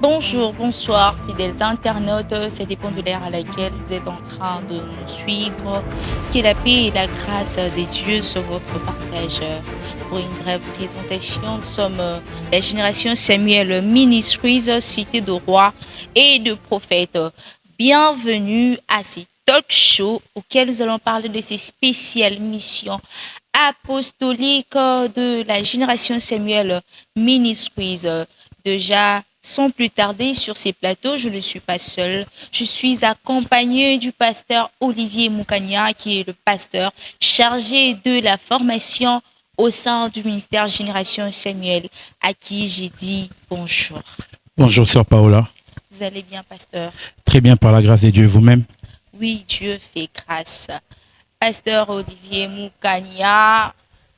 Bonjour, bonsoir, fidèles internautes. Ça dépend de l'ère à laquelle vous êtes en train de nous suivre. Que la paix et la grâce des dieux sur votre partage. Pour une brève présentation, nous sommes la génération Samuel Ministries, cité de rois et de prophètes. Bienvenue à ces talk shows auxquels nous allons parler de ces spéciales missions apostoliques de la génération Samuel Ministries. Déjà, sans plus tarder, sur ces plateaux, je ne suis pas seule. Je suis accompagnée du pasteur Olivier Moukania, qui est le pasteur chargé de la formation au sein du ministère Génération Samuel, à qui j'ai dit bonjour. Bonjour, sœur Paola. Vous allez bien, pasteur? Très bien, par la grâce de Dieu, vous-même? Oui, Dieu fait grâce. Pasteur Olivier Moukania,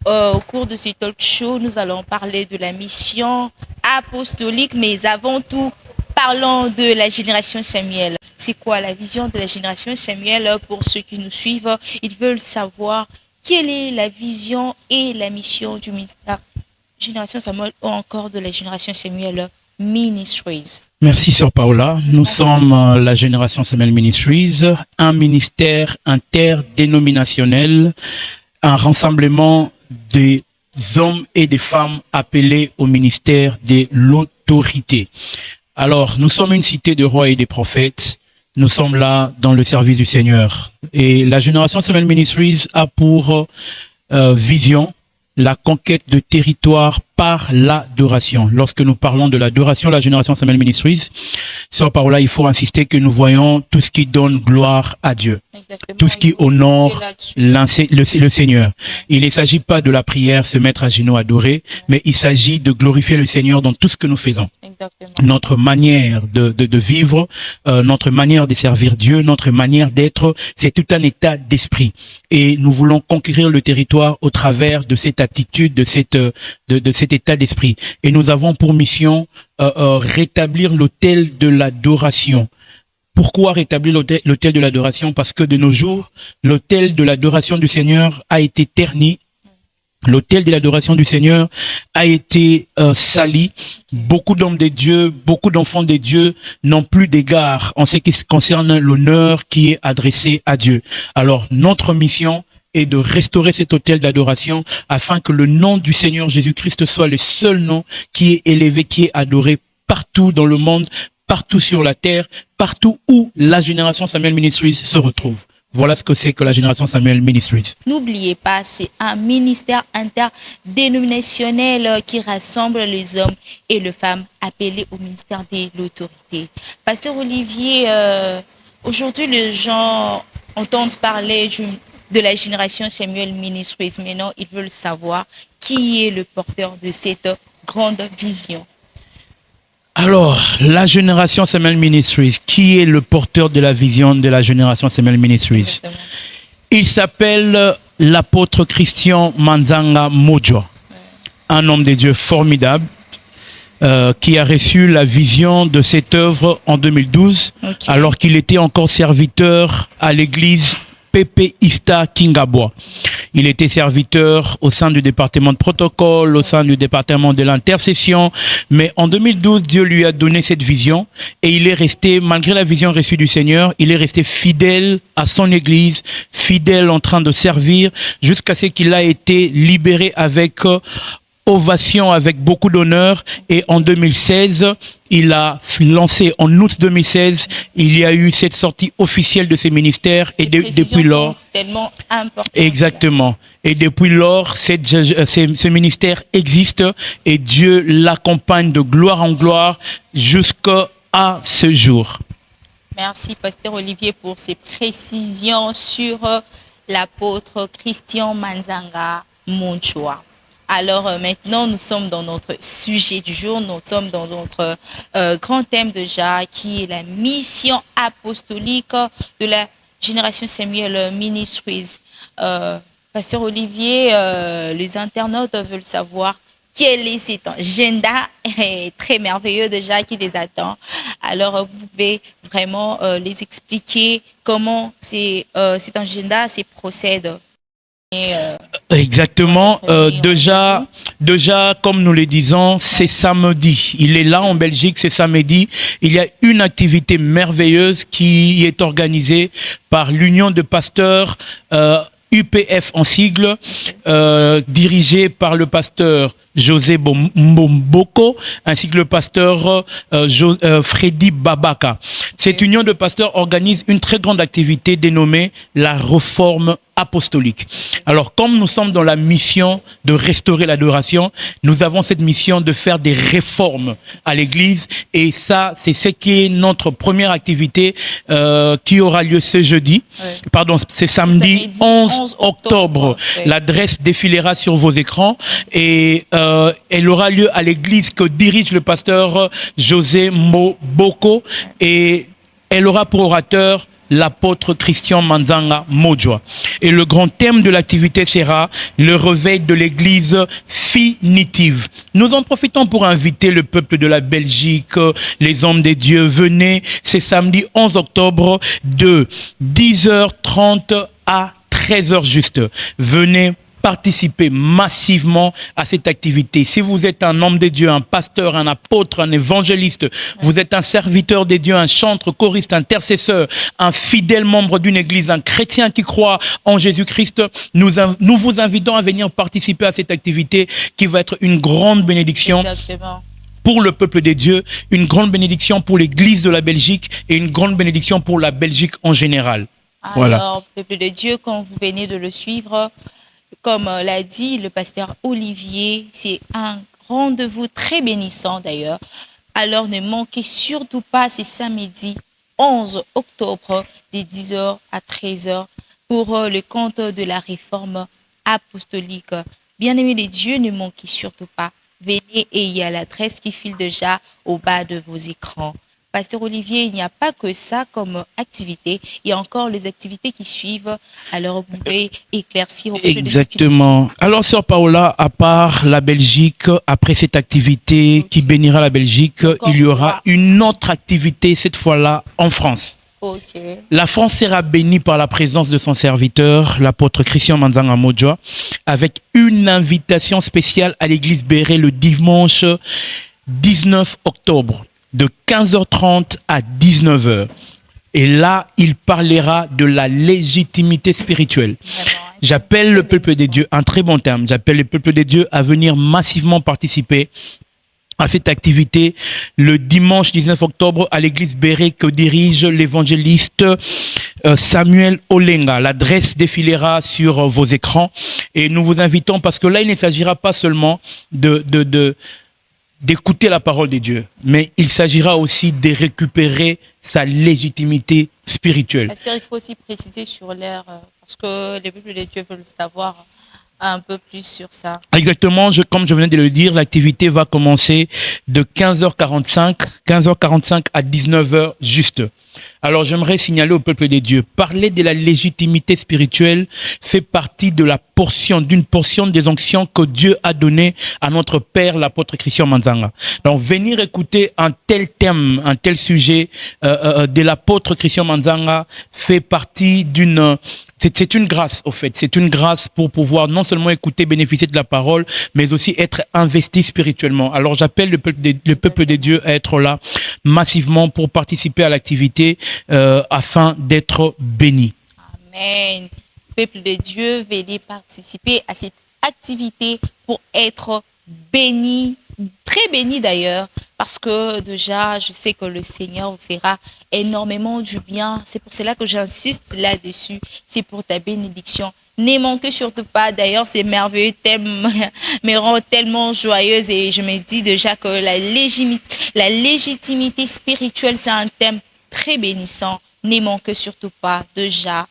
au cours de ce talk show, nous allons parler de la mission apostolique, mais avant tout, parlons de la génération Samuel. C'est quoi la vision de la génération Samuel pour ceux qui nous suivent? Ils veulent savoir quelle est la vision et la mission du ministère Génération Samuel ou encore de la génération Samuel Ministries. Merci, sœur Paola. Nous sommes la génération Samuel Ministries, un ministère interdénominationnel, un rassemblement des hommes et des femmes appelés au ministère de l'autorité. Alors, nous sommes une cité de rois et des prophètes. Nous sommes là dans le service du Seigneur. Et la génération Samuel Ministries a pour vision la conquête de territoire par l'adoration. Lorsque nous parlons de l'adoration, la génération Samuel Ministries, sur par là, il faut insister que nous voyons tout ce qui donne gloire à Dieu. Exactement. Tout ce qui honore le Seigneur. Il ne s'agit pas de la prière, se mettre à genoux, adorer, mais il s'agit de glorifier le Seigneur dans tout ce que nous faisons. Exactement. Notre manière de vivre, notre manière de servir Dieu, notre manière d'être, c'est tout un état d'esprit. Et nous voulons conquérir le territoire au travers de cette attitude, de cet état d'esprit. Et nous avons pour mission rétablir l'autel de l'adoration. Pourquoi rétablir l'autel de l'adoration? Parce que de nos jours, l'autel de l'adoration du Seigneur a été terni. L'autel de l'adoration du Seigneur a été sali. Beaucoup d'hommes de Dieu, beaucoup d'enfants de Dieu n'ont plus d'égard en ce qui concerne l'honneur qui est adressé à Dieu. Alors, notre mission et de restaurer cet autel d'adoration afin que le nom du Seigneur Jésus-Christ soit le seul nom qui est élevé, qui est adoré partout dans le monde, partout sur la terre, partout où la génération Samuel Ministries se retrouve. Voilà ce que c'est que la génération Samuel Ministries. N'oubliez pas, c'est un ministère interdénominationnel qui rassemble les hommes et les femmes appelés au ministère de l'autorité. Pasteur Olivier, aujourd'hui les gens entendent parler de la génération Samuel Ministries. Maintenant, ils veulent savoir qui est le porteur de cette grande vision. Alors, la génération Samuel Ministries, qui est le porteur de la vision de la génération Samuel Ministries? Exactement. Il s'appelle l'apôtre Christian Manzanga Mojo, un homme de Dieu formidable, qui a reçu la vision de cette œuvre en 2012, alors qu'il était encore serviteur à l'église Pepe Ista Kingabwa. Il était serviteur au sein du département de protocole, au sein du département de l'intercession. Mais en 2012, Dieu lui a donné cette vision et il est resté, malgré la vision reçue du Seigneur, il est resté fidèle à son église, fidèle en train de servir jusqu'à ce qu'il a été libéré avec ovation, avec beaucoup d'honneur. Et en 2016, il a lancé, en août 2016, il y a eu cette sortie officielle de ses ministères. Et depuis lors, tellement important. Exactement. Et depuis lors, ce ministère existe et Dieu l'accompagne de gloire en gloire jusqu'à ce jour. Merci, pasteur Olivier, pour ces précisions sur l'apôtre Christian Manzanga Monchoa. Alors maintenant, nous sommes dans notre sujet du jour, nous sommes dans notre grand thème déjà, qui est la mission apostolique de la génération Samuel Ministries. Pasteur Olivier, les internautes veulent savoir quel est cet agenda très merveilleux déjà qui les attend. Alors, vous pouvez vraiment les expliquer comment cet agenda se procède. Et, Exactement. premier rendez-vous. Déjà, comme nous le disons, c'est samedi. Il est là en Belgique, c'est samedi. Il y a une activité merveilleuse qui est organisée par l'Union de pasteurs UPF en sigle, dirigée par le pasteur José Mbomboko, ainsi que le pasteur Freddy Babaka. Cette union de pasteurs organise une très grande activité dénommée la réforme apostolique. Alors, comme nous sommes dans la mission de restaurer l'adoration, nous avons cette mission de faire des réformes à l'Église. Et ça, c'est ce qui est notre première activité qui aura lieu ce jeudi. Ouais. Pardon, c'est samedi 11 octobre. Ouais. L'adresse défilera sur vos écrans et elle aura lieu à l'église que dirige le pasteur José Moboko et elle aura pour orateur l'apôtre Christian Manzanga Modjoa. Et le grand thème de l'activité sera le réveil de l'église finitive. Nous en profitons pour inviter le peuple de la Belgique, les hommes des dieux. Venez, c'est samedi 11 octobre de 10h30 à 13h juste. Venez participer massivement à cette activité. Si vous êtes un homme de Dieu, un pasteur, un apôtre, un évangéliste, vous êtes un serviteur de Dieu, un chantre, choriste, intercesseur, un fidèle membre d'une église, un chrétien qui croit en Jésus-Christ, nous vous invitons à venir participer à cette activité qui va être une grande bénédiction. Exactement. Pour le peuple des dieux, une grande bénédiction pour l'église de la Belgique et une grande bénédiction pour la Belgique en général. Alors, Voilà. peuple de Dieu, quand vous venez de le suivre, comme l'a dit le pasteur Olivier, c'est un rendez-vous très bénissant d'ailleurs. Alors ne manquez surtout pas, c'est samedi 11 octobre de 10h à 13h pour le compte de la réforme apostolique. Bien-aimés de Dieu, ne manquez surtout pas. Venez et il y a l'adresse qui file déjà au bas de vos écrans. Pasteur Olivier, il n'y a pas que ça comme activité. Il y a encore les activités qui suivent. Alors, vous pouvez éclaircir au Exactement. Alors, Sœur Paola, à part la Belgique, après cette activité qui bénira la Belgique, il y aura une autre activité, cette fois-là, en France. Okay. La France sera bénie par la présence de son serviteur, l'apôtre Christian Manzanga Modjoa, avec une invitation spéciale à l'église Béret le dimanche 19 octobre. De 15h30 à 19h. Et là, il parlera de la légitimité spirituelle. J'appelle le peuple des dieux, un très bon terme, j'appelle le peuple des dieux à venir massivement participer à cette activité le dimanche 19 octobre à l'église Béret que dirige l'évangéliste Samuel Olenga. L'adresse défilera sur vos écrans et nous vous invitons parce que là, il ne s'agira pas seulement d'écouter la parole de Dieu, mais il s'agira aussi de récupérer sa légitimité spirituelle. Pasteur, il faut aussi préciser sur l'heure, parce que les peuples de Dieu veulent savoir un peu plus sur ça. Exactement, comme je venais de le dire, l'activité va commencer de 15h45 à 19h juste. Alors j'aimerais signaler au peuple des dieux, parler de la légitimité spirituelle fait partie de d'une portion des onctions que Dieu a donné à notre Père, l'apôtre Christian Manzanga. Donc venir écouter un tel thème, un tel sujet de l'apôtre Christian Manzanga fait partie c'est une grâce, au fait. C'est une grâce pour pouvoir non seulement écouter, bénéficier de la parole, mais aussi être investi spirituellement. Alors, j'appelle le peuple des dieux à être là massivement pour participer à l'activité afin d'être béni. Amen. Peuple de Dieu, venez participer à cette activité pour être béni, très béni d'ailleurs, parce que déjà, je sais que le Seigneur vous fera énormément du bien. C'est pour cela que j'insiste là-dessus. C'est pour ta bénédiction. Ne manquez surtout pas. D'ailleurs, ces merveilleux thèmes me rendent tellement joyeuse et je me dis déjà que la légitimité spirituelle, c'est un thème très bénissant. Ne manquez surtout pas. Déjà,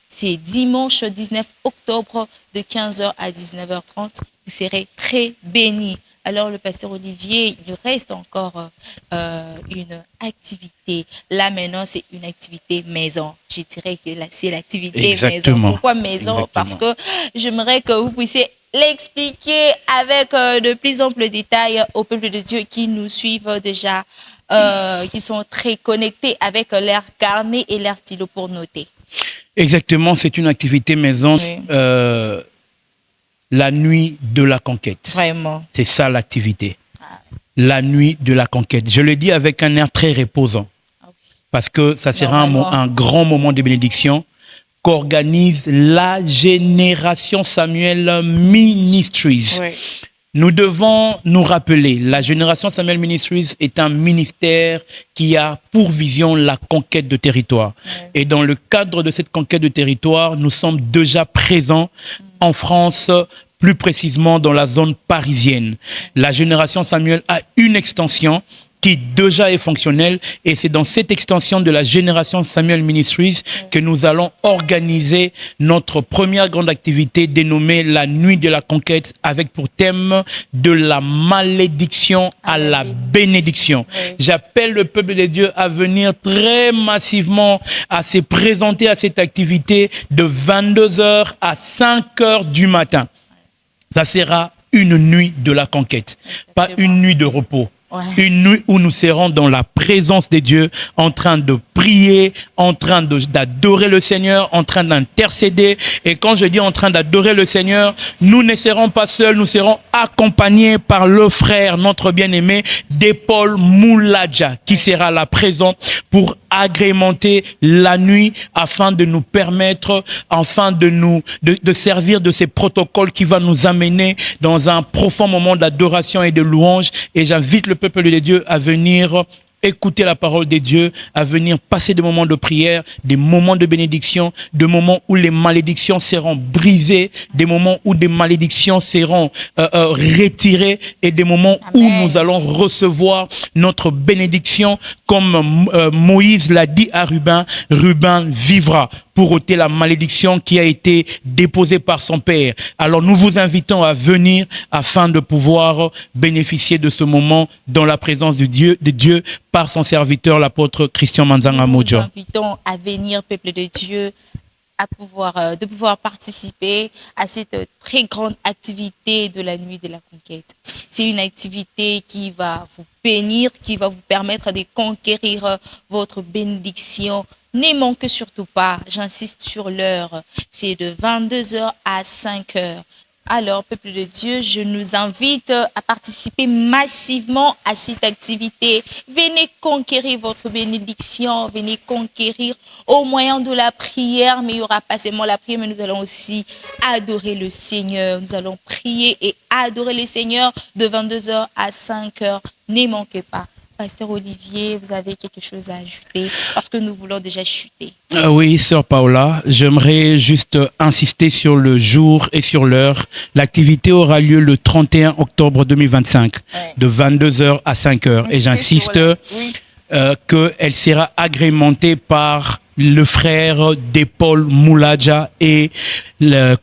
c'est dimanche 19 octobre de 15h à 19h30. Vous serez très bénis. Alors, le pasteur Olivier, il reste encore une activité. Là, maintenant, c'est une activité maison. Je dirais que c'est l'activité maison. Pourquoi maison? Exactement. Parce que j'aimerais que vous puissiez l'expliquer avec de plus amples détails au peuple de Dieu qui nous suivent déjà, qui sont très connectés avec leur carnet et leur stylo pour noter. Exactement, c'est une activité maison, Oui. La nuit de la conquête. Vraiment. C'est ça l'activité. Ah, La nuit de la conquête. Je le dis avec un air très reposant, ok. parce que ça sera Normalement. un grand moment de bénédiction qu'organise la Génération Samuel Ministries. Oui. Nous devons nous rappeler, la Génération Samuel Ministries est un ministère qui a pour vision la conquête de territoire. Ouais. Et dans le cadre de cette conquête de territoire, nous sommes déjà présents en France, plus précisément dans la zone parisienne. La Génération Samuel a une extension qui déjà est fonctionnelle, et c'est dans cette extension de la Génération Samuel Ministries que nous allons organiser notre première grande activité dénommée la Nuit de la Conquête, avec pour thème de la malédiction à la bénédiction. Oui. J'appelle le peuple de Dieu à venir très massivement, à se présenter à cette activité de 22h à 5h du matin. Ça sera une nuit de la conquête, pas une nuit de repos. Ouais. Une nuit où nous serons dans la présence de Dieu, en train de prier, en train d'adorer le Seigneur, en train d'intercéder. Et quand je dis en train d'adorer le Seigneur, nous ne serons pas seuls, nous serons accompagnés par le frère, notre bien-aimé, Paul Moulaja, qui sera là présent pour agrémenter la nuit afin de nous permettre, afin de servir de ces protocoles qui va nous amener dans un profond moment d'adoration et de louange. Et j'invite le peuple de Dieu à venir écouter la parole de Dieu, à venir passer des moments de prière, des moments de bénédiction, des moments où les malédictions seront brisées, des moments où des malédictions seront retirées, et des moments Amen. où nous allons recevoir notre bénédiction comme Moïse l'a dit à Ruben. Ruben vivra pour ôter la malédiction qui a été déposée par son père. Alors nous vous invitons à venir afin de pouvoir bénéficier de ce moment dans la présence de Dieu par son serviteur, l'apôtre Christian Manzanga Nous Modjo. vous invitons à venir, peuple de Dieu, de pouvoir participer à cette très grande activité de la nuit de la conquête. C'est une activité qui va vous bénir, qui va vous permettre de conquérir votre bénédiction. Ne manquez surtout pas, j'insiste sur l'heure, c'est de 22h à 5h. Alors, peuple de Dieu, je nous invite à participer massivement à cette activité. Venez conquérir votre bénédiction, venez conquérir au moyen de la prière, mais il n'y aura pas seulement la prière, mais nous allons aussi adorer le Seigneur. Nous allons prier et adorer le Seigneur de 22h à 5h. Ne manquez pas. Pasteur Olivier, vous avez quelque chose à ajouter parce que nous voulons déjà chuter. Oui, sœur Paola, j'aimerais juste insister sur le jour et sur l'heure. L'activité aura lieu le 31 octobre 2025, de 22h à 5h. Et j'insiste qu'elle sera agrémentée par le frère Paul Moulaja, et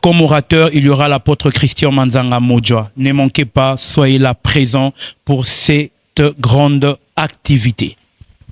comme orateur, il y aura l'apôtre Christian Manzanga Modjo. Ne manquez pas, soyez là présents pour cette grande activité.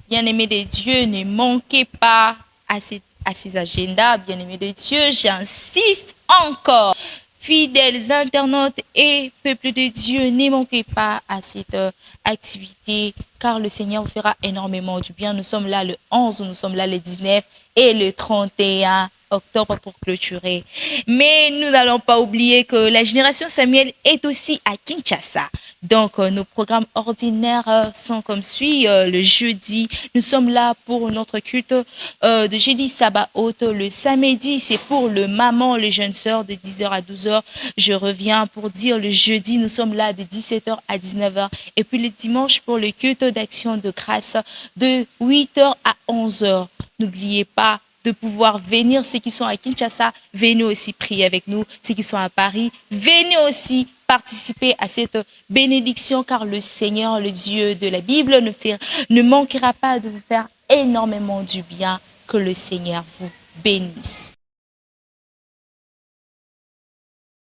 Bien-aimés de Dieu, ne manquez pas à ces agendas. Bien-aimés de Dieu, j'insiste encore. Fidèles internautes et peuple de Dieu, ne manquez pas à cette activité, car le Seigneur vous fera énormément du bien. Nous sommes là le 11, nous sommes là le 19 et le 31 octobre pour clôturer. Mais nous n'allons pas oublier que la Génération Samuel est aussi à Kinshasa. Donc, nos programmes ordinaires sont comme suit. Le jeudi, nous sommes là pour notre culte de jeudi sabbat haute. Le samedi, c'est pour le maman, les jeunes sœurs de 10h à 12h. Je reviens pour dire le jeudi, nous sommes là de 17h à 19h. Et puis le dimanche pour le culte d'action de grâce de 8h à 11h. N'oubliez pas de pouvoir venir, ceux qui sont à Kinshasa, venez aussi prier avec nous. Ceux qui sont à Paris, venez aussi participer à cette bénédiction, car le Seigneur, le Dieu de la Bible, ne manquera pas de vous faire énormément du bien. Que le Seigneur vous bénisse.